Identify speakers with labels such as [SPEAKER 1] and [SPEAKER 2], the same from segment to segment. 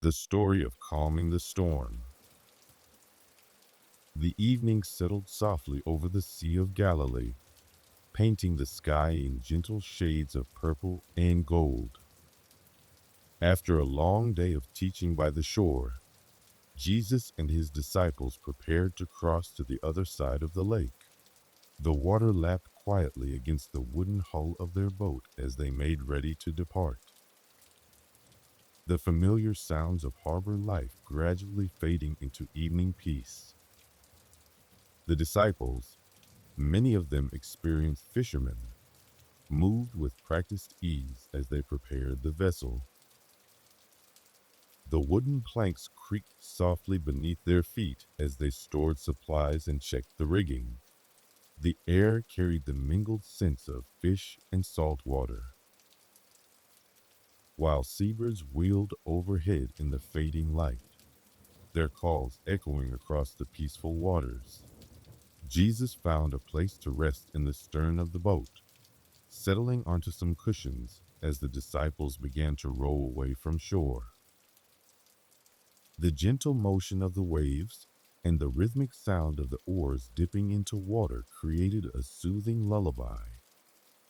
[SPEAKER 1] The story of calming the storm. The evening settled softly over the Sea of Galilee, painting the sky in gentle shades of purple and gold. After a long day of teaching by the shore, Jesus and his disciples prepared to cross to the other side of the lake. The water lapped quietly against the wooden hull of their boat as they made ready to depart. The familiar sounds of harbor life gradually fading into evening peace. The disciples, many of them experienced fishermen, moved with practiced ease as they prepared the vessel. The wooden planks creaked softly beneath their feet as they stored supplies and checked the rigging. The air carried the mingled scents of fish and salt water, while seabirds wheeled overhead in the fading light, their calls echoing across the peaceful waters. Jesus found a place to rest in the stern of the boat, settling onto some cushions as the disciples began to row away from shore. The gentle motion of the waves and the rhythmic sound of the oars dipping into water created a soothing lullaby.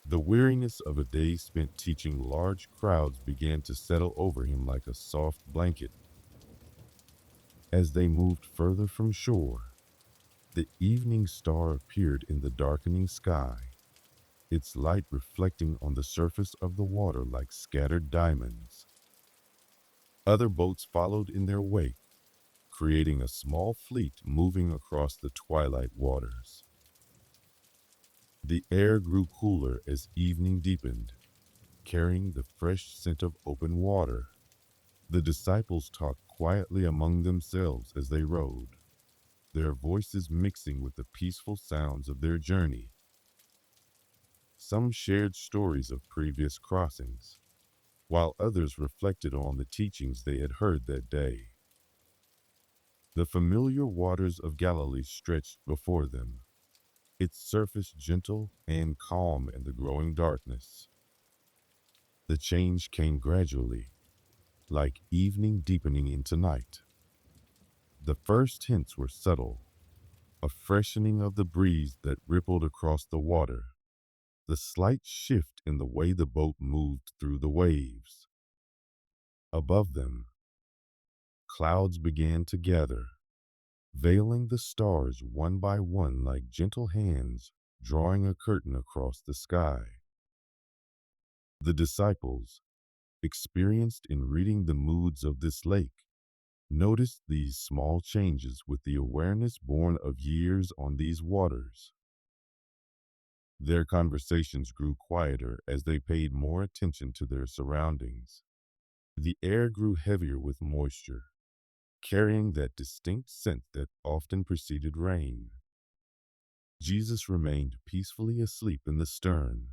[SPEAKER 1] The weariness of a day spent teaching large crowds began to settle over him like a soft blanket. As they moved further from shore, the evening star appeared in the darkening sky, its light reflecting on the surface of the water like scattered diamonds. Other boats followed in their wake, creating a small fleet moving across the twilight waters. The air grew cooler as evening deepened, carrying the fresh scent of open water. The disciples talked quietly among themselves as they rowed, their voices mixing with the peaceful sounds of their journey. Some shared stories of previous crossings, while others reflected on the teachings they had heard that day. The familiar waters of Galilee stretched before them, its surface gentle and calm in the growing darkness. The change came gradually, like evening deepening into night. The first hints were subtle, a freshening of the breeze that rippled across the water, the slight shift in the way the boat moved through the waves. Above them, clouds began to gather, veiling the stars one by one like gentle hands drawing a curtain across the sky. The disciples, experienced in reading the moods of this lake, noticed these small changes with the awareness born of years on these waters. Their conversations grew quieter as they paid more attention to their surroundings. The air grew heavier with moisture, carrying that distinct scent that often preceded rain. Jesus remained peacefully asleep in the stern,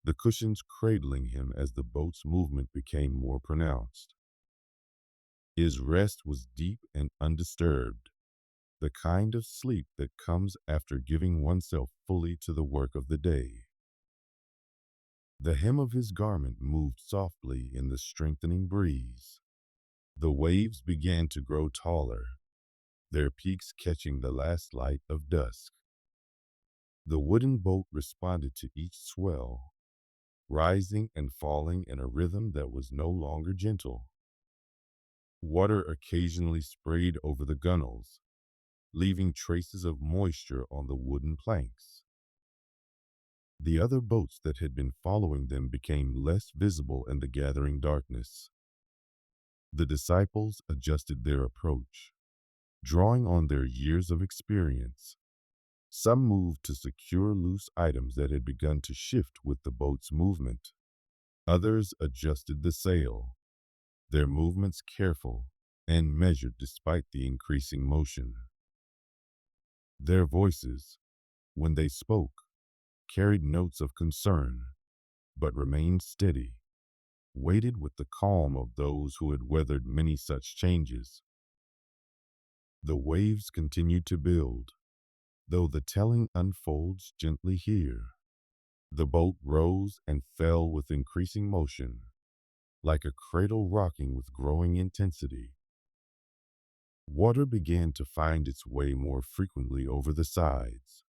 [SPEAKER 1] the cushions cradling him as the boat's movement became more pronounced. His rest was deep and undisturbed, the kind of sleep that comes after giving oneself fully to the work of the day. The hem of his garment moved softly in the strengthening breeze. The waves began to grow taller, their peaks catching the last light of dusk. The wooden boat responded to each swell, rising and falling in a rhythm that was no longer gentle. Water occasionally sprayed over the gunwales, leaving traces of moisture on the wooden planks. The other boats that had been following them became less visible in the gathering darkness. The disciples adjusted their approach, drawing on their years of experience. Some moved to secure loose items that had begun to shift with the boat's movement. Others adjusted the sail, their movements careful and measured despite the increasing motion. Their voices, when they spoke, carried notes of concern, but remained steady, weighted with the calm of those who had weathered many such changes. The waves continued to build, though the telling unfolds gently here. The boat rose and fell with increasing motion, like a cradle rocking with growing intensity. Water began to find its way more frequently over the sides,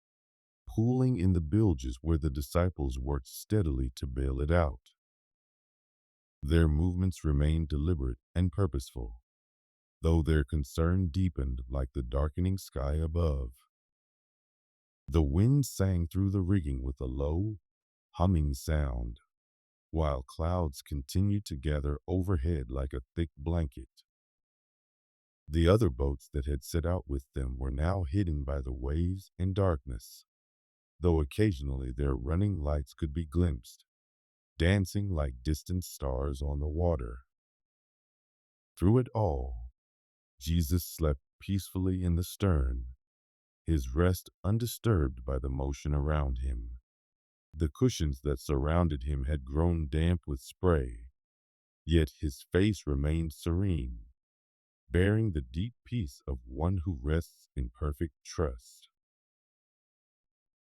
[SPEAKER 1] pooling in the bilges where the disciples worked steadily to bail it out. Their movements remained deliberate and purposeful, though their concern deepened like the darkening sky above. The wind sang through the rigging with a low, humming sound, while clouds continued to gather overhead like a thick blanket. The other boats that had set out with them were now hidden by the waves and darkness, though occasionally their running lights could be glimpsed, dancing like distant stars on the water. Through it all, Jesus slept peacefully in the stern, his rest undisturbed by the motion around him. The cushions that surrounded him had grown damp with spray, yet his face remained serene, bearing the deep peace of one who rests in perfect trust.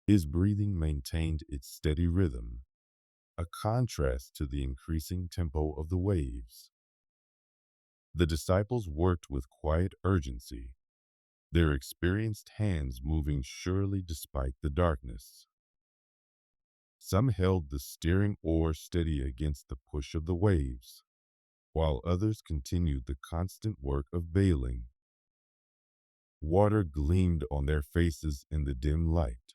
[SPEAKER 1] His breathing maintained its steady rhythm, a contrast to the increasing tempo of the waves. The disciples worked with quiet urgency, their experienced hands moving surely despite the darkness. Some held the steering oar steady against the push of the waves, while others continued the constant work of bailing. Water gleamed on their faces in the dim light,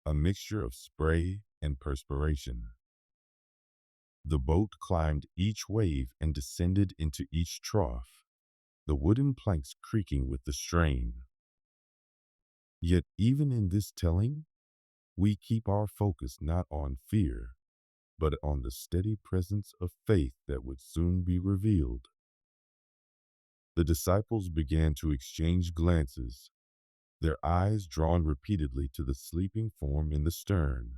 [SPEAKER 1] a mixture of spray and perspiration. The boat climbed each wave and descended into each trough, the wooden planks creaking with the strain. Yet even in this telling, we keep our focus not on fear, but on the steady presence of faith that would soon be revealed. The disciples began to exchange glances, their eyes drawn repeatedly to the sleeping form in the stern.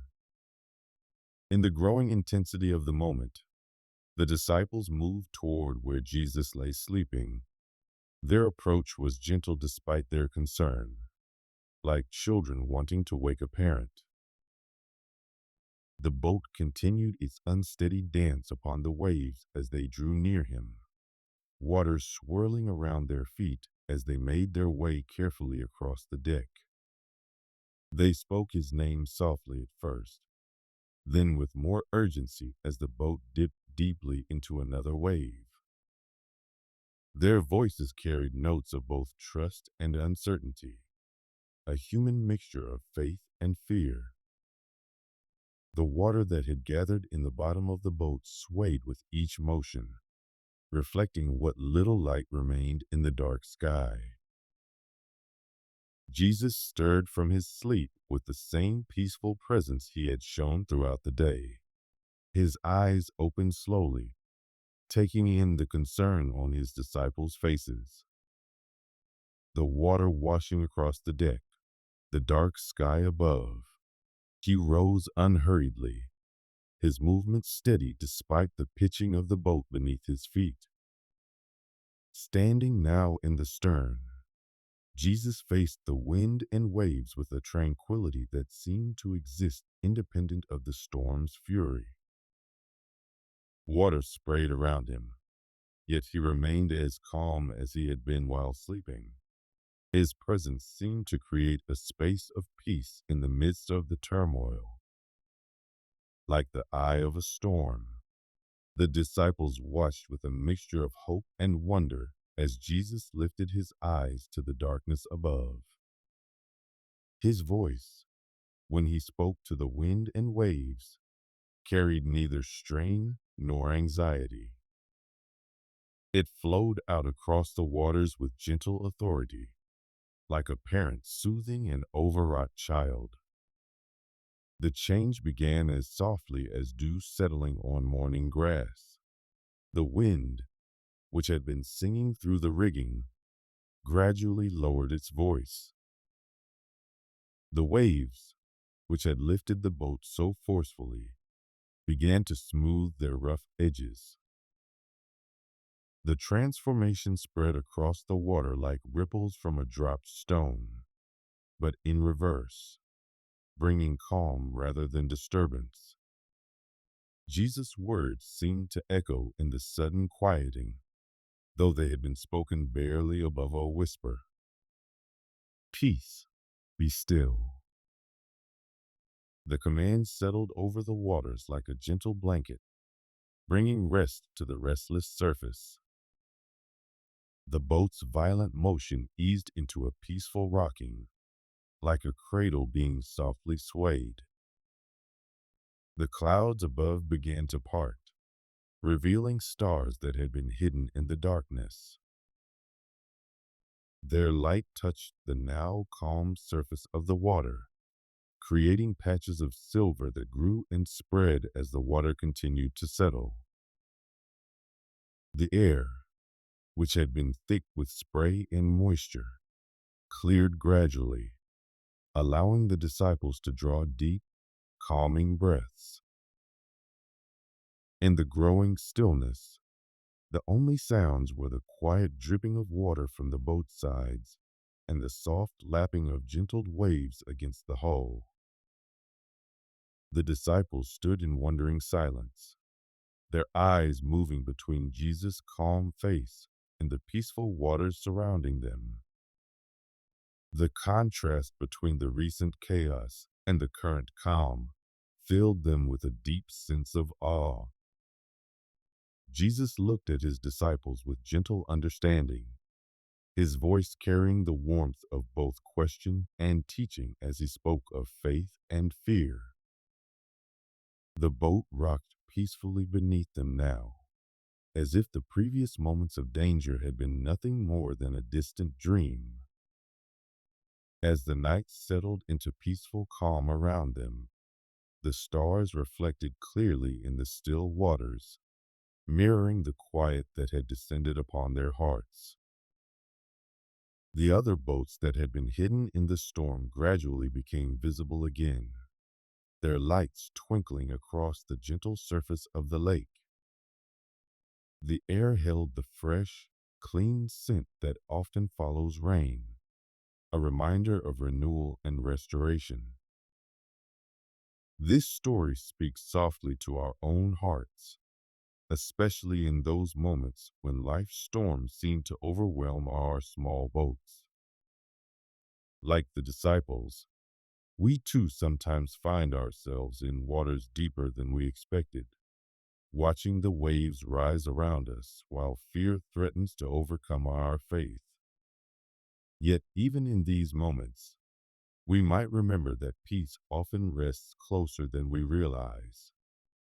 [SPEAKER 1] In the growing intensity of the moment, the disciples moved toward where Jesus lay sleeping. Their approach was gentle despite their concern, like children wanting to wake a parent. The boat continued its unsteady dance upon the waves as they drew near him, water swirling around their feet as they made their way carefully across the deck. They spoke his name softly at first, then with more urgency as the boat dipped deeply into another wave. Their voices carried notes of both trust and uncertainty, a human mixture of faith and fear. The water that had gathered in the bottom of the boat swayed with each motion, reflecting what little light remained in the dark sky. Jesus stirred from his sleep with the same peaceful presence he had shown throughout the day. His eyes opened slowly, taking in the concern on his disciples' faces. The water washing across the deck, the dark sky above. He rose unhurriedly, his movements steady despite the pitching of the boat beneath his feet. Standing now in the stern, Jesus faced the wind and waves with a tranquility that seemed to exist independent of the storm's fury. Water sprayed around him, yet he remained as calm as he had been while sleeping. His presence seemed to create a space of peace in the midst of the turmoil. Like the eye of a storm, the disciples watched with a mixture of hope and wonder as Jesus lifted his eyes to the darkness above. His voice, when he spoke to the wind and waves, carried neither strain nor anxiety. It flowed out across the waters with gentle authority, like a parent soothing an overwrought child. The change began as softly as dew settling on morning grass. The wind, which had been singing through the rigging, gradually lowered its voice. The waves, which had lifted the boat so forcefully, began to smooth their rough edges. The transformation spread across the water like ripples from a dropped stone, but in reverse, bringing calm rather than disturbance. Jesus' words seemed to echo in the sudden quieting, though they had been spoken barely above a whisper. Peace, be still. The command settled over the waters like a gentle blanket, bringing rest to the restless surface. The boat's violent motion eased into a peaceful rocking, like a cradle being softly swayed. The clouds above began to part, revealing stars that had been hidden in the darkness. Their light touched the now calm surface of the water, creating patches of silver that grew and spread as the water continued to settle. The air, which had been thick with spray and moisture, cleared gradually, allowing the disciples to draw deep, calming breaths. In the growing stillness, the only sounds were the quiet dripping of water from the boat's sides and the soft lapping of gentle waves against the hull. The disciples stood in wondering silence, their eyes moving between Jesus' calm face and the peaceful waters surrounding them. The contrast between the recent chaos and the current calm filled them with a deep sense of awe. Jesus looked at his disciples with gentle understanding, his voice carrying the warmth of both question and teaching as he spoke of faith and fear. The boat rocked peacefully beneath them now, as if the previous moments of danger had been nothing more than a distant dream. As the night settled into peaceful calm around them, the stars reflected clearly in the still waters, mirroring the quiet that had descended upon their hearts. The other boats that had been hidden in the storm gradually became visible again, their lights twinkling across the gentle surface of the lake. The air held the fresh, clean scent that often follows rain, a reminder of renewal and restoration. This story speaks softly to our own hearts, especially in those moments when life's storms seem to overwhelm our small boats. Like the disciples, we too sometimes find ourselves in waters deeper than we expected, watching the waves rise around us while fear threatens to overcome our faith. Yet even in these moments, we might remember that peace often rests closer than we realize.